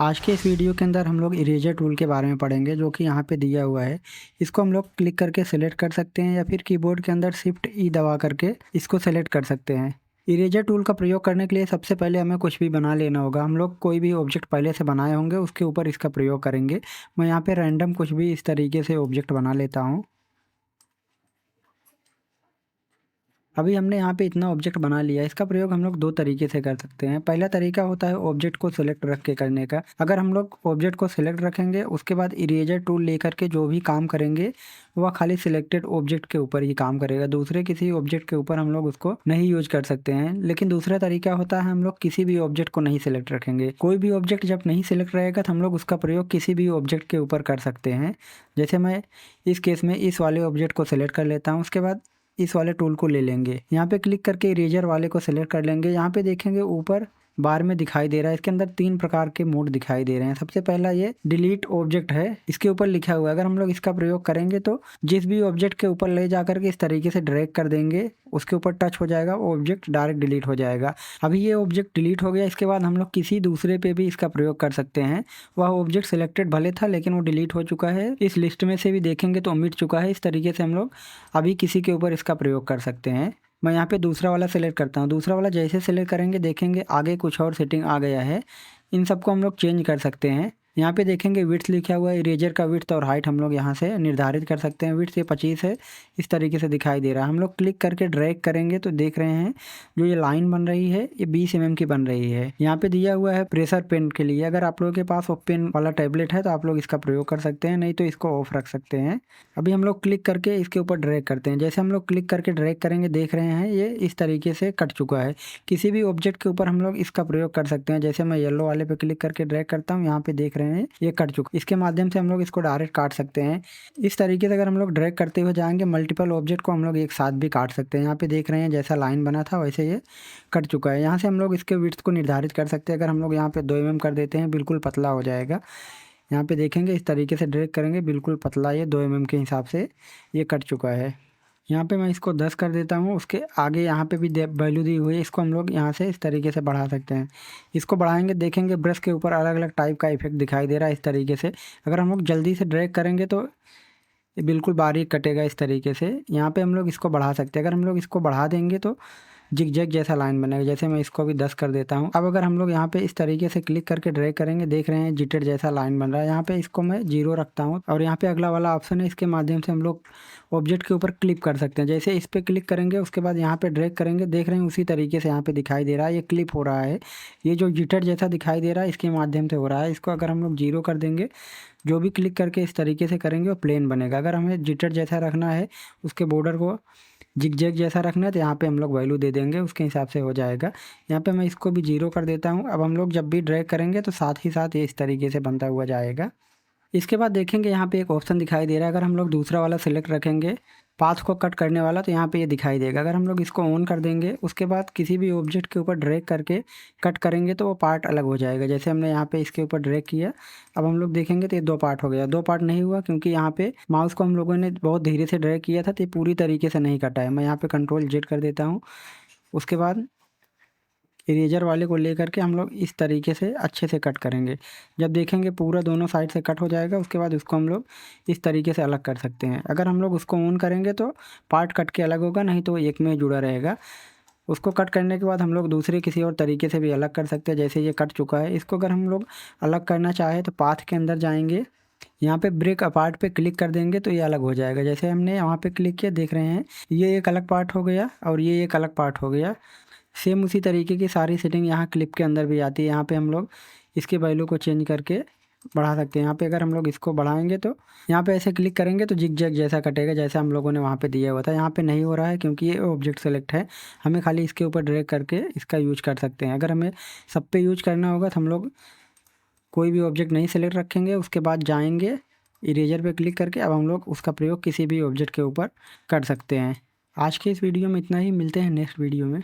आज के इस वीडियो के अंदर हम लोग इरेजर टूल के बारे में पढ़ेंगे जो कि यहाँ पे दिया हुआ है। इसको हम लोग क्लिक करके सेलेक्ट कर सकते हैं या फिर कीबोर्ड के अंदर शिफ्ट ई दबा करके इसको सेलेक्ट कर सकते हैं। इरेजर टूल का प्रयोग करने के लिए सबसे पहले हमें कुछ भी बना लेना होगा। हम लोग कोई भी ऑब्जेक्ट पहले से बनाए होंगे उसके ऊपर इसका प्रयोग करेंगे। मैं यहाँ पे रैंडम कुछ भी इस तरीके से ऑब्जेक्ट बना लेता हूँ। अभी हमने यहाँ पे इतना ऑब्जेक्ट बना लिया है। इसका प्रयोग हम लोग दो तरीके से कर सकते हैं। पहला तरीका होता है ऑब्जेक्ट को सिलेक्ट रख के करने का। अगर हम लोग ऑब्जेक्ट को सिलेक्ट रखेंगे उसके बाद इरेजर टूल लेकर के जो भी काम करेंगे वह खाली सिलेक्टेड ऑब्जेक्ट के ऊपर ही काम करेगा। दूसरे किसी ऑब्जेक्ट के ऊपर हम लोग उसको नहीं यूज कर सकते हैं। लेकिन दूसरा तरीका होता है हम लोग किसी भी ऑब्जेक्ट को नहीं सिलेक्ट रखेंगे। कोई भी ऑब्जेक्ट जब नहीं सिलेक्ट रहेगा तो हम लोग उसका प्रयोग किसी भी ऑब्जेक्ट के ऊपर कर सकते हैं। जैसे मैं इस केस में इस वाले ऑब्जेक्ट को सिलेक्ट कर लेता हूँ। उसके बाद इस वाले टूल को ले लेंगे। यहाँ पे क्लिक करके इरेजर वाले को सिलेक्ट कर लेंगे। यहाँ पे देखेंगे ऊपर बार में दिखाई दे रहा है। इसके अंदर तीन प्रकार के मोड दिखाई दे रहे हैं। सबसे पहला ये डिलीट ऑब्जेक्ट है, इसके ऊपर लिखा हुआ है। अगर हम लोग इसका प्रयोग करेंगे तो जिस भी ऑब्जेक्ट के ऊपर ले जाकर के इस तरीके से ड्रैग कर देंगे उसके ऊपर टच हो जाएगा, ऑब्जेक्ट डायरेक्ट डिलीट हो जाएगा। अभी ये ऑब्जेक्ट डिलीट हो गया। इसके बाद हम लोग किसी दूसरे पे भी इसका प्रयोग कर सकते हैं। वह ऑब्जेक्ट सिलेक्टेड भले था लेकिन वो डिलीट हो चुका है। इस लिस्ट में से भी देखेंगे तो मिट चुका है। इस तरीके से हम लोग अभी किसी के ऊपर इसका प्रयोग कर सकते हैं। मैं यहाँ पे दूसरा वाला सेलेक्ट करता हूँ। दूसरा वाला जैसे सेलेक्ट करेंगे देखेंगे आगे कुछ और सेटिंग आ गया है। इन सबको हम लोग चेंज कर सकते हैं। यहाँ पे देखेंगे विड्थ लिखा हुआ है। इरेजर का विड्थ और हाइट हम लोग यहाँ से निर्धारित कर सकते हैं। विड्थ ये 25 है, इस तरीके से दिखाई दे रहा है। हम लोग क्लिक करके ड्रैग करेंगे तो देख रहे हैं जो ये लाइन बन रही है ये 20 mm की बन रही है। यहाँ पे दिया हुआ है प्रेशर पेन के लिए। अगर आप लोगों के पास पेन वाला टैबलेट है तो आप लोग इसका प्रयोग कर सकते हैं, नहीं तो इसको ऑफ रख सकते हैं। अभी हम लोग क्लिक करके इसके ऊपर ड्रैग करते हैं। जैसे हम लोग क्लिक करके ड्रैग करेंगे देख रहे हैं ये इस तरीके से कट चुका है। किसी भी ऑब्जेक्ट के ऊपर हम लोग इसका प्रयोग कर सकते हैं। जैसे मैं येलो वाले पे क्लिक करके ड्रैग करता हूँ, यहाँ पे देख रहे हैं ये कट चुका। इसके माध्यम से हम लोग इसको डायरेक्ट काट सकते हैं। इस तरीके से अगर हम लोग ड्रैग करते हुए जाएंगे मल्टीपल ऑब्जेक्ट को हम लोग एक साथ भी काट सकते हैं। यहाँ पे देख रहे हैं जैसा लाइन बना था वैसे ये कट चुका है। यहाँ से हम लोग इसके विड्थ को निर्धारित कर सकते हैं। अगर हम लोग यहाँ पे 2 mm कर देते हैं बिल्कुल पतला हो जाएगा। यहाँ पे देखेंगे इस तरीके से ड्रैग करेंगे बिल्कुल पतला, ये 2 mm के हिसाब से ये कट चुका है। यहाँ पे मैं इसको 10 कर देता हूँ। उसके आगे यहाँ पे भी वैल्यू दी हुई है। इसको हम लोग यहाँ से इस तरीके से बढ़ा सकते हैं। इसको बढ़ाएंगे देखेंगे ब्रश के ऊपर अलग अलग टाइप का इफेक्ट दिखाई दे रहा है इस तरीके से। अगर हम लोग जल्दी से ड्रैग करेंगे तो ये बिल्कुल बारीक कटेगा इस तरीके से। यहाँ पे हम लोग इसको बढ़ा सकते हैं। अगर हम लोग इसको बढ़ा देंगे तो जिगजैग जैसा लाइन बनेगा। जैसे मैं इसको भी 10 कर देता हूँ। अब अगर हम लोग यहाँ पे इस तरीके से क्लिक करके ड्रैग करेंगे देख रहे हैं जिटेड जैसा लाइन बन रहा है। यहाँ पे इसको मैं 0 रखता हूँ और यहाँ पे अगला वाला ऑप्शन है, इसके माध्यम से हम लोग ऑब्जेक्ट के ऊपर क्लिप कर सकते हैं। जैसे इस पर क्लिक करेंगे उसके बाद यहाँ पे ड्रैग करेंगे देख रहे हैं उसी तरीके से यहाँ पे दिखाई दे रहा है ये क्लिप हो रहा है। ये जो जिटेड जैसा दिखाई दे रहा है इसके माध्यम से हो रहा है। इसको अगर हम लोग 0 कर देंगे, जो भी क्लिक करके इस तरीके से करेंगे वो प्लेन बनेगा। अगर हमें जिटेड जैसा रखना है, उसके बॉर्डर को जिगजैग जैसा रखना है तो यहाँ पे हम लोग वैल्यू दे देंगे, उसके हिसाब से हो जाएगा। यहाँ पे मैं इसको भी 0 कर देता हूँ। अब हम लोग जब भी ड्रैग करेंगे तो साथ ही साथ ये इस तरीके से बनता हुआ जाएगा। इसके बाद देखेंगे यहाँ पे एक ऑप्शन दिखाई दे रहा है। अगर हम लोग दूसरा वाला सिलेक्ट रखेंगे पाथ को कट करने वाला तो यहाँ पे ये दिखाई देगा। अगर हम लोग इसको ऑन कर देंगे उसके बाद किसी भी ऑब्जेक्ट के ऊपर ड्रैग करके कट करेंगे तो वो पार्ट अलग हो जाएगा। जैसे हमने यहाँ पे इसके ऊपर ड्रैग किया, अब हम लोग देखेंगे तो ये 2 पार्ट हो गया। 2 पार्ट नहीं हुआ क्योंकि यहाँ पे माउस को हम लोगों ने बहुत धीरे से ड्रैग किया था तो ये पूरी तरीके से नहीं कटा है। मैं यहाँ पे कंट्रोल जेड कर देता हूँ। उसके बाद इरेजर वाले को लेकर के हम लोग इस तरीके से अच्छे से कट करेंगे। जब देखेंगे पूरा दोनों साइड से कट हो जाएगा उसके बाद उसको हम लोग इस तरीके से अलग कर सकते हैं। अगर हम लोग उसको ऑन करेंगे तो पार्ट कट के अलग होगा, नहीं तो एक में जुड़ा रहेगा। उसको कट करने के बाद हम लोग दूसरे किसी और तरीके से भी अलग कर सकते हैं। जैसे ये कट चुका है, इसको अगर हम लोग अलग करना चाहें तो पाथ के अंदर जाएंगे, यहाँ पे ब्रेक अपार्ट पे क्लिक कर देंगे तो ये अलग हो जाएगा। जैसे हमने यहाँ पे क्लिक किया देख रहे हैं ये एक अलग पार्ट हो गया और ये एक अलग पार्ट हो गया। सेम उसी तरीके की सारी सेटिंग यहाँ क्लिप के अंदर भी आती है। यहाँ पे हम लोग इसके वैल्यू को चेंज करके बढ़ा सकते हैं। यहाँ पे अगर हम लोग इसको बढ़ाएंगे तो यहाँ पे ऐसे क्लिक करेंगे तो जिगजैग जैसा कटेगा जैसा हम लोगों ने वहाँ पे दिया हुआ था। यहाँ पे नहीं हो रहा है क्योंकि ये ऑब्जेक्ट सेलेक्ट है। हमें खाली इसके ऊपर ड्रैग करके इसका यूज कर सकते हैं। अगर हमें सब पे यूज करना होगा तो हम लोग कोई भी ऑब्जेक्ट नहीं सेलेक्ट रखेंगे, उसके बाद जाएंगे इरेजर पे क्लिक करके अब हम लोग उसका प्रयोग किसी भी ऑब्जेक्ट के ऊपर कर सकते हैं। आज के इस वीडियो में इतना ही, मिलते हैं नेक्स्ट वीडियो में।